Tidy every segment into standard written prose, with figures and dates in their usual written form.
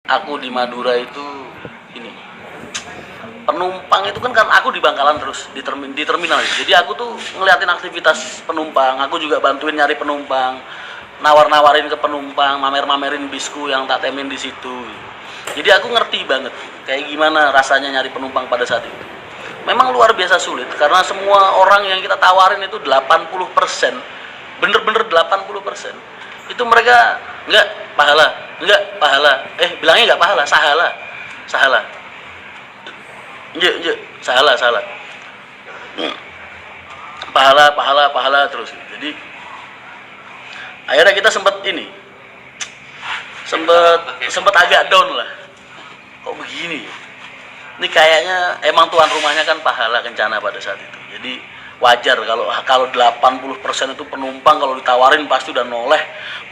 Aku di Madura itu ini penumpang itu kan aku di Bangkalan terus di terminal. Jadi aku tuh ngeliatin aktivitas penumpang, aku juga bantuin nyari penumpang, nawar-nawarin ke penumpang, mamer-mamerin bisku yang tak temin di situ. Jadi aku ngerti banget kayak gimana rasanya nyari penumpang pada saat itu. Memang luar biasa sulit karena semua orang yang kita tawarin itu 80%, bener-bener 80%. Itu mereka enggak pahala, bilangnya enggak pahala, sahala, enggak, salah, pahala terus. Jadi akhirnya kita sempet agak down lah. Kok begini? Ini kayaknya emang tuan rumahnya kan pahala kencana pada saat itu. Jadi wajar kalau 80% itu penumpang kalau ditawarin pasti udah noleh.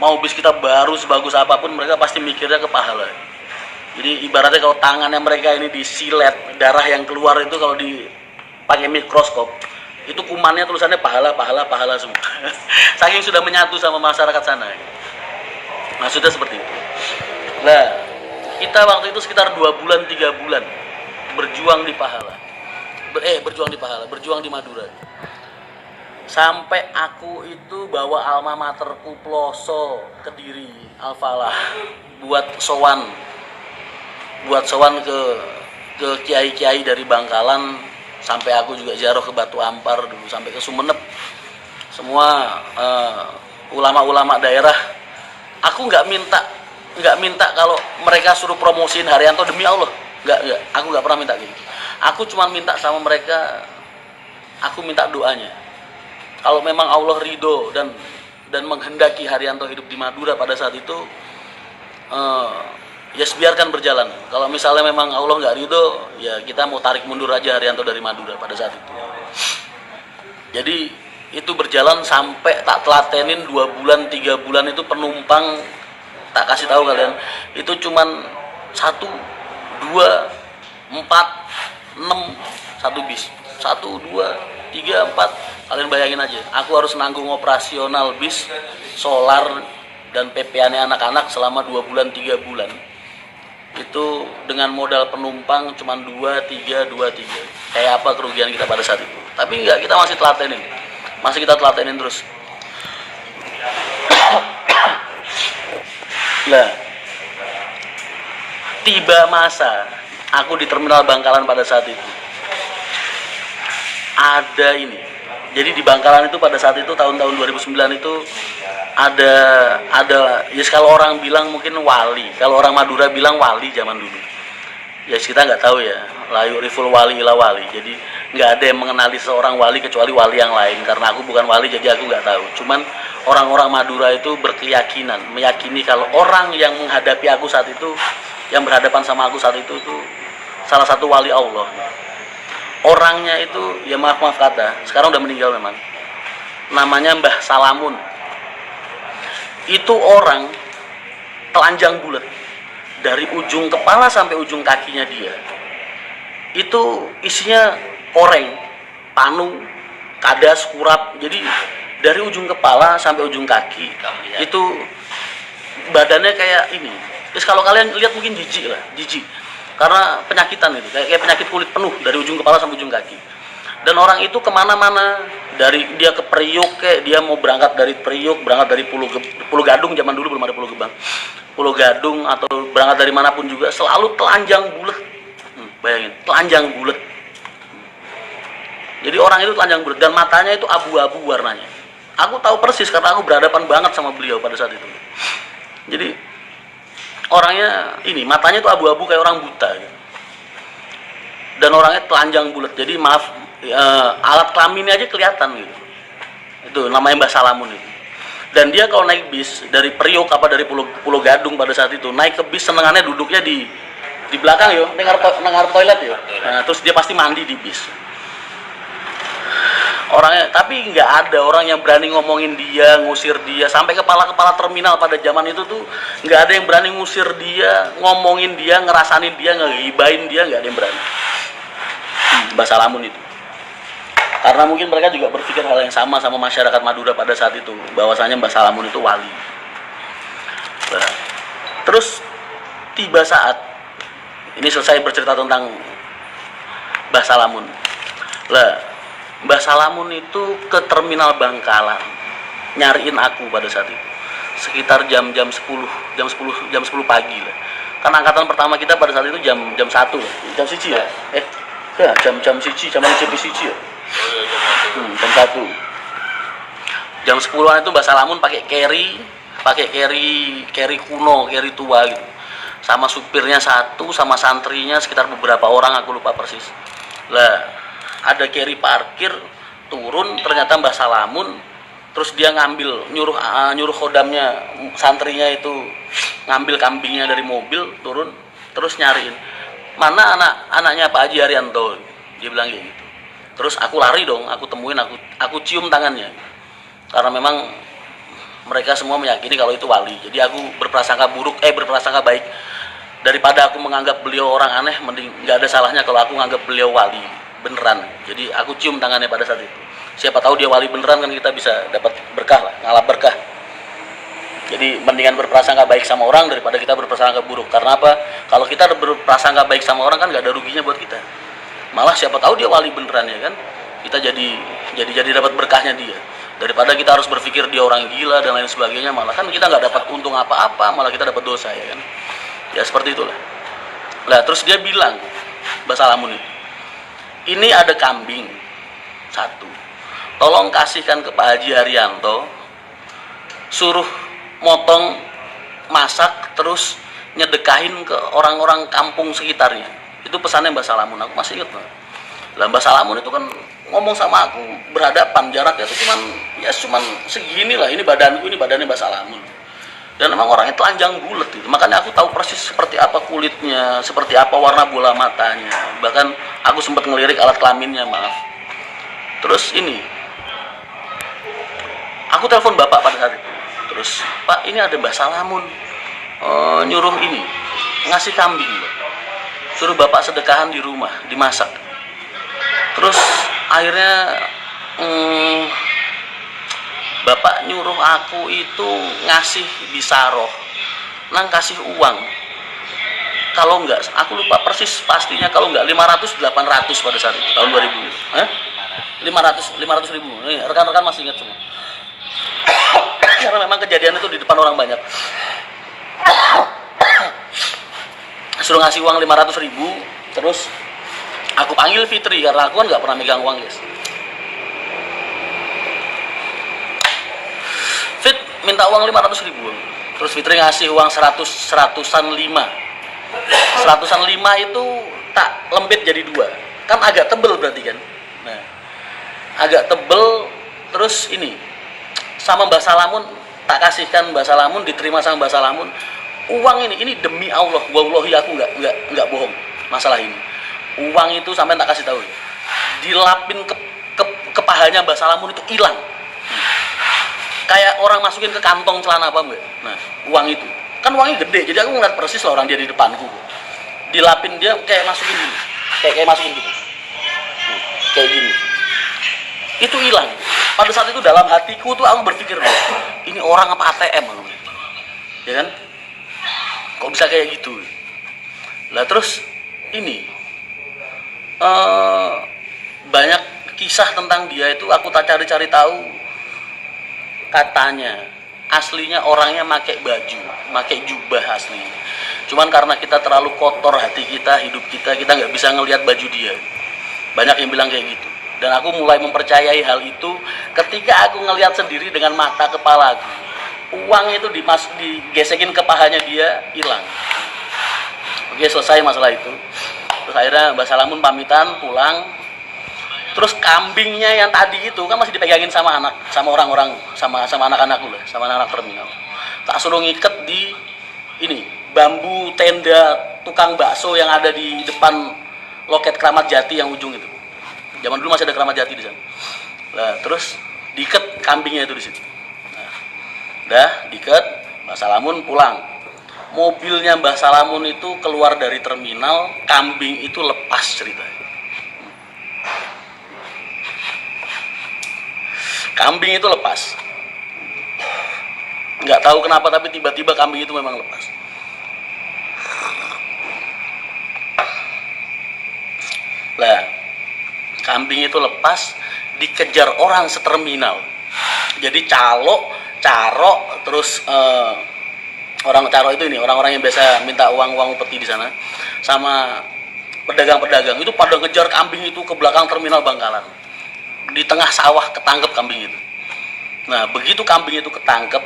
Mau bis kita baru sebagus apapun mereka pasti mikirnya ke pahala. Jadi ibaratnya kalau tangannya mereka ini disilet, darah yang keluar itu kalau dipakai mikroskop itu kumannya tulisannya pahala semua. Saking sudah menyatu sama masyarakat sana. Maksudnya seperti itu. Nah, kita waktu itu sekitar 2 bulan 3 bulan berjuang di Madura. Sampai aku itu bawa alma materku Ploso Kediri Al-Falah buat sowan ke kiai-kiai dari Bangkalan, sampai aku juga ziarah ke Batu Ampar dulu, sampai ke Sumenep. Semua ulama-ulama daerah. Aku nggak minta kalau mereka suruh promosiin Haryanto, demi Allah. Enggak, aku nggak pernah minta gitu. Aku cuma minta sama mereka, aku minta doanya. Kalau memang Allah ridho dan menghendaki Haryanto hidup di Madura pada saat itu, ya biarkan berjalan. Kalau misalnya memang Allah nggak ridho, ya kita mau tarik mundur aja Haryanto dari Madura pada saat itu. Jadi itu berjalan sampai tak telatenin 2 bulan 3 bulan itu penumpang, tak kasih tahu kalian, itu cuman 1, 2, 4, 6 satu bis. 1, 2, 3, 4. Kalian bayangin aja, aku harus nanggung operasional bis, solar, dan PP-nya anak-anak selama 2 bulan 3 bulan. Itu dengan modal penumpang cuma 2, 3. Kayak apa kerugian kita pada saat itu. Tapi enggak, kita masih kita telatenin terus. Lah, tiba masa aku di terminal Bangkalan pada saat itu. Ada ini. Jadi di Bangkalan itu pada saat itu tahun-tahun 2009 itu ada ya kalau orang bilang mungkin wali, kalau orang Madura bilang wali zaman dulu. Ya kita nggak tahu ya, la yu'riful wali ila wali. Jadi nggak ada yang mengenali seorang wali kecuali wali yang lain. Karena aku bukan wali jadi aku nggak tahu. Cuman orang-orang Madura itu meyakini kalau orang yang menghadapi aku saat itu, yang berhadapan sama aku saat itu salah satu wali Allah. Orangnya itu ya maaf kata, sekarang udah meninggal memang. Namanya Mbah Salamun. Itu orang telanjang bulat dari ujung kepala sampai ujung kakinya dia. Itu isinya koreng, panu, kadas, kurap. Jadi dari ujung kepala sampai ujung kaki itu badannya kayak ini. Terus kalau kalian lihat mungkin jijik karena penyakitan itu kayak penyakit kulit penuh dari ujung kepala sampai ujung kaki. Dan orang itu kemana-mana, dari dia ke Priuk, kayak dia mau berangkat dari Priuk, berangkat dari Pulau Gadung, zaman dulu belum ada Pulau Gebang, Pulau Gadung, atau berangkat dari manapun juga selalu telanjang bulat. Bayangin, telanjang bulat. Jadi orang itu telanjang bulat dan matanya itu abu-abu warnanya. Aku tahu persis karena aku berhadapan banget sama beliau pada saat itu. Jadi orangnya ini, matanya itu abu-abu kayak orang buta gitu. Dan orangnya telanjang bulat. Jadi maaf, alat kelaminnya aja kelihatan gitu. Itu namanya Mbah Salamun itu. Dan dia kalau naik bis dari Priok apa dari Pulau Gadung pada saat itu, naik ke bis senengannya duduknya di belakang yo, dengar toilet yo. Nah, terus dia pasti mandi di bis. Orangnya, tapi nggak ada orang yang berani ngomongin dia, ngusir dia. Sampai kepala-kepala terminal pada zaman itu tuh nggak ada yang berani ngusir dia, ngomongin dia, ngerasanin dia, ngegibain dia, nggak ada yang berani. Mbah Salamun itu. Karena mungkin mereka juga berpikir hal yang sama masyarakat Madura pada saat itu, bahwasanya Mbah Salamun itu wali. Nah, terus tiba saat ini selesai bercerita tentang Mbah Salamun. Lah, Mbah Salamun itu ke terminal Bangkalan nyariin aku pada saat itu. Sekitar jam 10 pagi lah. Kan angkatan pertama kita pada saat itu jam 1, jam 1 ya. Jam 1, jam CP 1 ya. Jam 1. Jam 10-an itu Mbah Salamun pakai carry kuno, carry tua gitu. Sama supirnya satu, sama santrinya sekitar beberapa orang, aku lupa persis. Lah, ada carry parkir, turun ternyata Mbah Salamun, terus dia nyuruh khodamnya, santrinya itu ngambil kambingnya dari mobil, turun, terus nyariin mana anaknya Pak Haji Haryanto, dia bilang kayak gitu. Terus aku lari dong, aku temuin, aku cium tangannya, karena memang mereka semua meyakini kalau itu wali. Jadi aku berprasangka baik. Daripada aku menganggap beliau orang aneh, mending nggak ada salahnya kalau aku menganggap beliau wali beneran. Jadi aku cium tangannya pada saat itu. Siapa tahu dia wali beneran, kan kita bisa dapat berkah lah, ngalap berkah. Jadi mendingan berprasangka baik sama orang daripada kita berprasangka buruk. Karena apa? Kalau kita berprasangka baik sama orang kan nggak ada ruginya buat kita. Malah siapa tahu dia wali beneran, ya kan? Kita jadi dapat berkahnya dia. Daripada kita harus berpikir dia orang gila dan lain sebagainya, malah kan kita nggak dapat untung apa-apa, malah kita dapat dosa, ya kan? Ya seperti itulah. Lah terus dia bilang, Mbah Salamun ini ada kambing satu, tolong kasihkan ke Pak Haji Haryanto, suruh motong, masak, terus nyedekahin ke orang-orang kampung sekitarnya. Itu pesannya Mbah Salamun, aku masih ingat banget. Lah Mbah Salamun itu kan ngomong sama aku berhadapan, jaraknya itu cuman segini lah, ini badanku, ini badannya Mbah Salamun. Dan memang orangnya telanjang bulat gitu. Makanya aku tahu persis seperti apa kulitnya, seperti apa warna bola matanya. Bahkan aku sempat ngelirik alat kelaminnya, maaf. Terus ini, aku telepon bapak pada saat itu. Terus, Pak, ini ada Mbah Salamun nyuruh ini, ngasih kambing, Pak. Suruh bapak sedekahan di rumah, dimasak. Terus akhirnya bapak nyuruh aku itu ngasih bisaroh, kasih uang. Kalau enggak, aku lupa persis pastinya, kalau enggak 500-800 pada saat itu, tahun 2000. 500 ribu. Nih, rekan-rekan masih ingat semua. Karena memang kejadian itu di depan orang banyak. Suruh ngasih uang 500 ribu, terus aku panggil Fitri, karena aku kan nggak pernah megang uang, guys. Fit minta uang 500 ribu, terus Fitri ngasih uang 100-an 5 itu tak lembit jadi 2, kan agak tebel berarti kan. Nah, agak tebel. Terus ini sama Mbah Salamun, tak kasihkan Mbah Salamun, diterima sama Mbah Salamun. Uang ini demi Allah, wallahi aku nggak bohong masalah ini. Uang itu sampai tak kasih tahu, dilapin ke pahanya Mbah Salamun itu hilang. Kayak orang masukin ke kantong celana, apa enggak? Nah, uang itu kan uangnya gede, jadi aku ngeliat persis lah orang dia di depanku. Dilapin, dia kayak masukin gini, kayak masukin gitu, kayak gini. Itu hilang. Pada saat itu dalam hatiku tuh aku berpikir, ini orang apa ATM, ya kan? Kok bisa kayak gitu? Lah terus ini banyak kisah tentang dia itu aku tak cari tahu. Katanya aslinya orangnya pakai baju, pakai jubah aslinya. Cuman karena kita terlalu kotor hati kita, hidup kita nggak bisa ngelihat baju dia. Banyak yang bilang kayak gitu. Dan aku mulai mempercayai hal itu ketika aku ngelihat sendiri dengan mata kepala aku. Uang itu digesekin ke pahanya dia, hilang. Oke, selesai masalah itu. Terus akhirnya Mbah Salamun pamitan pulang. Terus kambingnya yang tadi itu kan masih dipegangin sama orang-orang, sama anak-anakku lah, sama anak-anak terminal. Tak suruh ngiket di ini bambu tenda tukang bakso yang ada di depan loket Keramat Jati yang ujung itu. Zaman dulu masih ada Keramat Jati di sana. Nah, terus diikat kambingnya itu di situ. Nah, udah diikat, Mbah Salamun pulang. Mobilnya Mbah Salamun itu keluar dari terminal, kambing itu lepas ceritanya. Kambing itu lepas. Nggak tahu kenapa, tapi tiba-tiba kambing itu memang lepas. Lah, kambing itu lepas dikejar orang seterminal. Jadi caro, terus orang caro itu ini orang-orang yang biasa minta uang upeti di sana, sama pedagang-pedagang itu pada ngejar kambing itu ke belakang terminal Bangkalan. Di tengah sawah ketangkep kambing itu. Nah, begitu kambing itu ketangkep,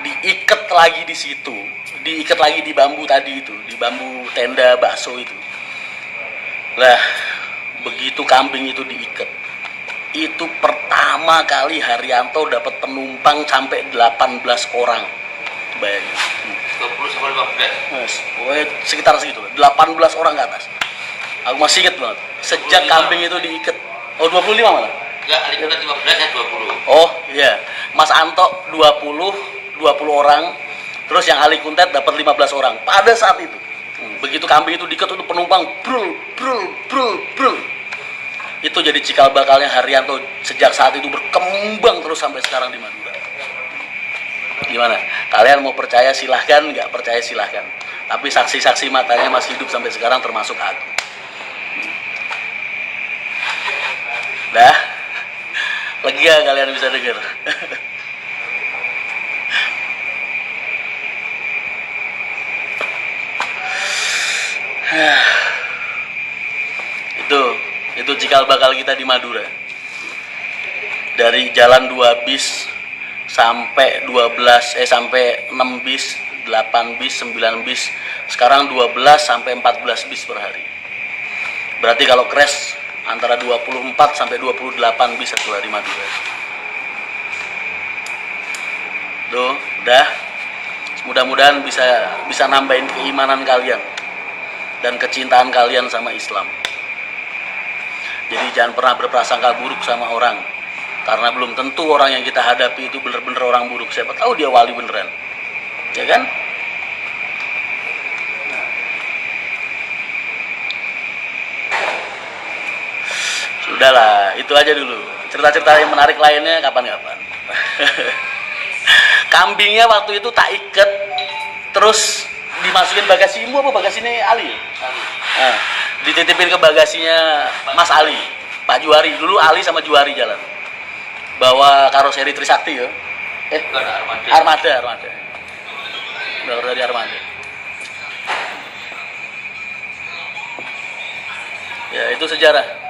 diikat lagi di situ, diikat lagi di bambu tadi itu, di bambu tenda bakso itu. Lah, begitu kambing itu diikat, itu pertama kali Haryanto dapat penumpang sampai 18 orang. Bayangin. 20 sampai 15. Pokoknya sekitar segitu, 18 orang ke atas. Aku masih inget banget. Sejak 25. kambing itu diikat. Oh, 25 malah. Enggak, Ali Kuntet 15 dan 20. Oh, iya. Mas Anto 20 orang. Terus yang Ali Kuntet dapat 15 orang pada saat itu. Begitu kambing itu diikat itu penumpang brul. Itu jadi cikal bakalnya Haryanto sejak saat itu berkembang terus sampai sekarang di Madura. Gimana? Kalian mau percaya silahkan, nggak percaya silahkan. Tapi saksi-saksi matanya masih hidup sampai sekarang termasuk aku. Dah, lega kalian bisa dengar. Itu cikal bakal kita di Madura. Dari jalan 2 bis sampai 6 bis, 8 bis, 9 bis. Sekarang 12 sampai 14 bis per hari. Berarti kalau crash antara 24 sampai 28 bis satu hari Madura. Tuh, udah. Mudah-mudahan bisa nambahin keimanan kalian dan kecintaan kalian sama Islam. Jadi jangan pernah berprasangka buruk sama orang, karena belum tentu orang yang kita hadapi itu benar-benar orang buruk. Siapa tahu dia wali beneran, ya kan? Sudahlah, itu aja dulu. Cerita-cerita yang menarik lainnya kapan-kapan. Kambingnya waktu itu tak ikat, terus dimasukin bagasimu apa bagasinya Ali? Nah, dititipin ke bagasinya Mas Ali, Pak Juari. Dulu Ali sama Juari jalan bawa karoseri Trisakti ya. Armada. Udah dari Armada. Ya, itu sejarah.